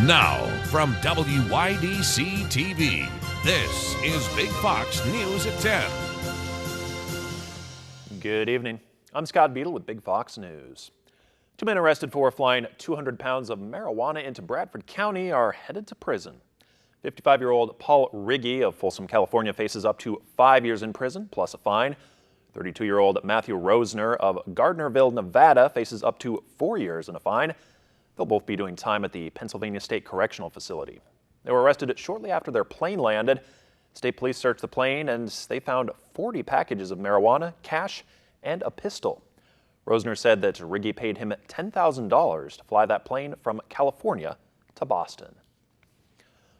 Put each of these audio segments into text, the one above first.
Now, from WYDC TV, this is Big Fox News at 10. Good evening. I'm Scott Beadle with Big Fox News. 2 men arrested for flying 200 pounds of marijuana into Bradford County are headed to prison. 55-year-old Paul Riggy of Folsom, California faces up to 5 years in prison plus a fine. 32-year-old Matthew Rosner of Gardnerville, Nevada faces up to 4 years and a fine. They'll both be doing time at the Pennsylvania State Correctional Facility. They were arrested shortly after their plane landed. State police searched the plane and they found 40 packages of marijuana, cash, and a pistol. Rosner said that Riggy paid him $10,000 to fly that plane from California to Boston.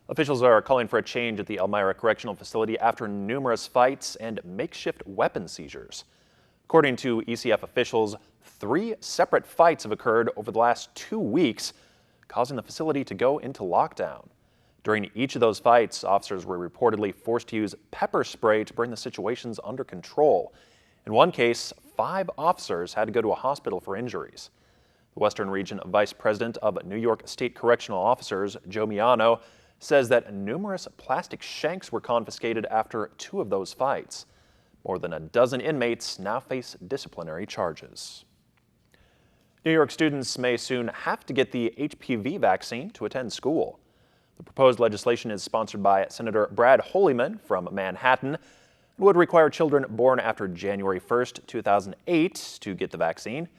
Officials are calling for a change at the Elmira Correctional Facility after numerous fights and makeshift weapon seizures. According to ECF officials, 3 separate fights have occurred over the last 2 weeks, causing the facility to go into lockdown. During each of those fights, officers were reportedly forced to use pepper spray to bring the situations under control. In one case, 5 officers had to go to a hospital for injuries. The Western Region Vice President of New York State Correctional Officers, Joe Miano, says that numerous plastic shanks were confiscated after 2 of those fights. More than a dozen inmates now face disciplinary charges. New York students may soon have to get the HPV vaccine to attend school. The proposed legislation is sponsored by Senator Brad Hoylman from Manhattan and would require children born after January 1st, 2008 to get the vaccine.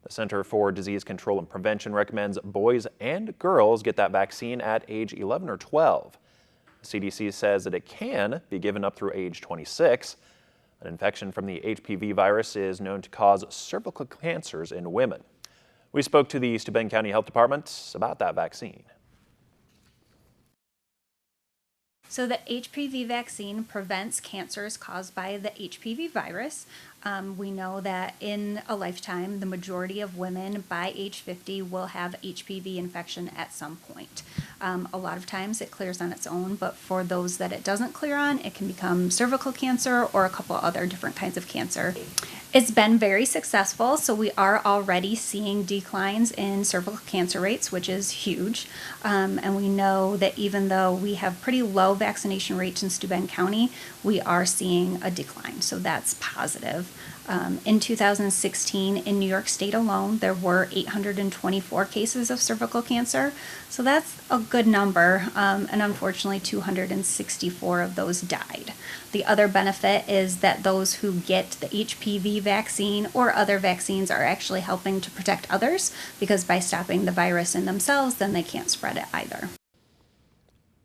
The Center for Disease Control and Prevention recommends boys and girls get that vaccine at age 11 or 12. The CDC says that it can be given up through age 26. An infection from the HPV virus is known to cause cervical cancers in women. We spoke to the Steuben County Health Department about that vaccine. So the HPV vaccine prevents cancers caused by the HPV virus. We know that in a lifetime, the majority of women by age 50 will have HPV infection at some point. A lot of times it clears on its own, but for those that it doesn't clear on, it can become cervical cancer or a couple other different kinds of cancer. It's been very successful, so we are already seeing declines in cervical cancer rates, which is huge. And we know that even though we have pretty low vaccination rates in Steuben County, we are seeing a decline, so that's positive. In 2016, in New York State alone, there were 824 cases of cervical cancer, so that's a good number, and unfortunately 264 of those died. The other benefit is that those who get the HPV vaccine or other vaccines are actually helping to protect others, because by stopping the virus in themselves, then they can't spread it either.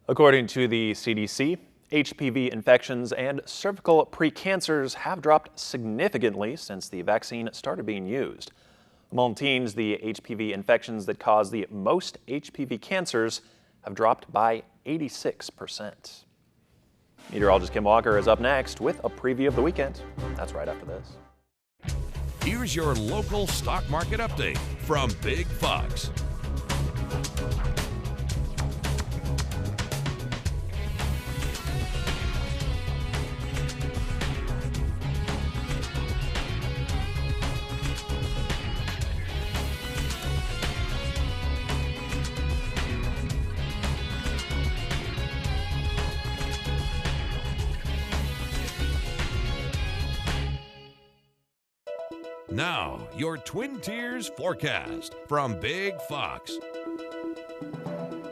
According to the CDC, HPV infections and cervical precancers have dropped significantly since the vaccine started being used. Among teens, the HPV infections that cause the most HPV cancers have dropped by 86%. Meteorologist Kim Walker is up next with a preview of the weekend. That's right after this. Here's your local stock market update from Big Fox. Now, your Twin Tiers forecast from Big Fox.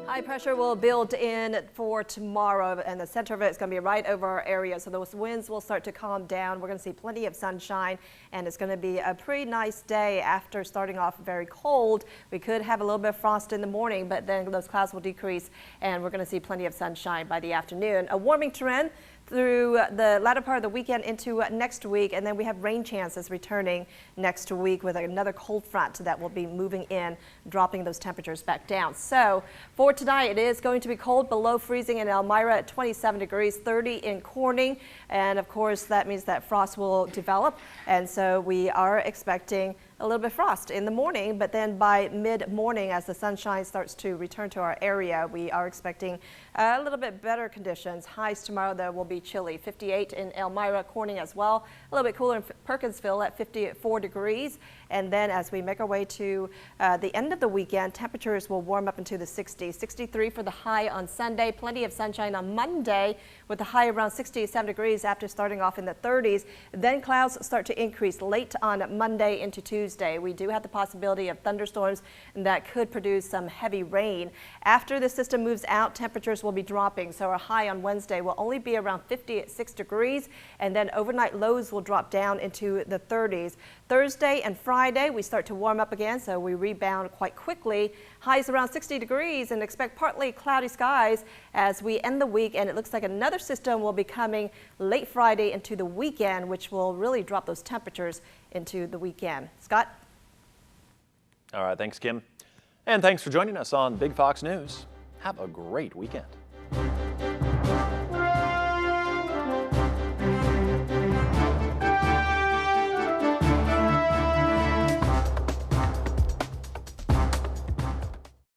High pressure will build in for tomorrow, and the center of it is going to be right over our area, so those winds will start to calm down. We're going to see plenty of sunshine, and it's going to be a pretty nice day after starting off very cold. We could have a little bit of frost in the morning, but then those clouds will decrease, and we're going to see plenty of sunshine by the afternoon. A warming trend through the latter part of the weekend into next week, and then we have rain chances returning next week with another cold front that will be moving in, dropping those temperatures back down. So for tonight, it is going to be cold, below freezing in Elmira at 27 degrees, 30 in Corning, and of course that means that frost will develop, and so we are expecting a little bit of frost in the morning, but then by mid-morning, as the sunshine starts to return to our area, we are expecting a little bit better conditions. Highs tomorrow, though, will be chilly. 58 in Elmira, Corning as well. A little bit cooler in Perkinsville at 54 degrees. And then as we make our way to the end of the weekend, temperatures will warm up into the 60s. 63 for the high on Sunday. Plenty of sunshine on Monday with the high around 67 degrees after starting off in the 30s. Then clouds start to increase late on Monday into Tuesday. We do have the possibility of thunderstorms that could produce some heavy rain. After the system moves out, temperatures will be dropping. So our high on Wednesday will only be around 56 degrees, and then overnight lows will drop down into the 30s. Thursday and Friday, we start to warm up again, so we rebound quite quickly. Highs around 60 degrees, and expect partly cloudy skies as we end the week, and it looks like another system will be coming late Friday into the weekend, which will really drop those temperatures into the weekend. Scott? All right, thanks, Kim. And thanks for joining us on Big Fox News. Have a great weekend.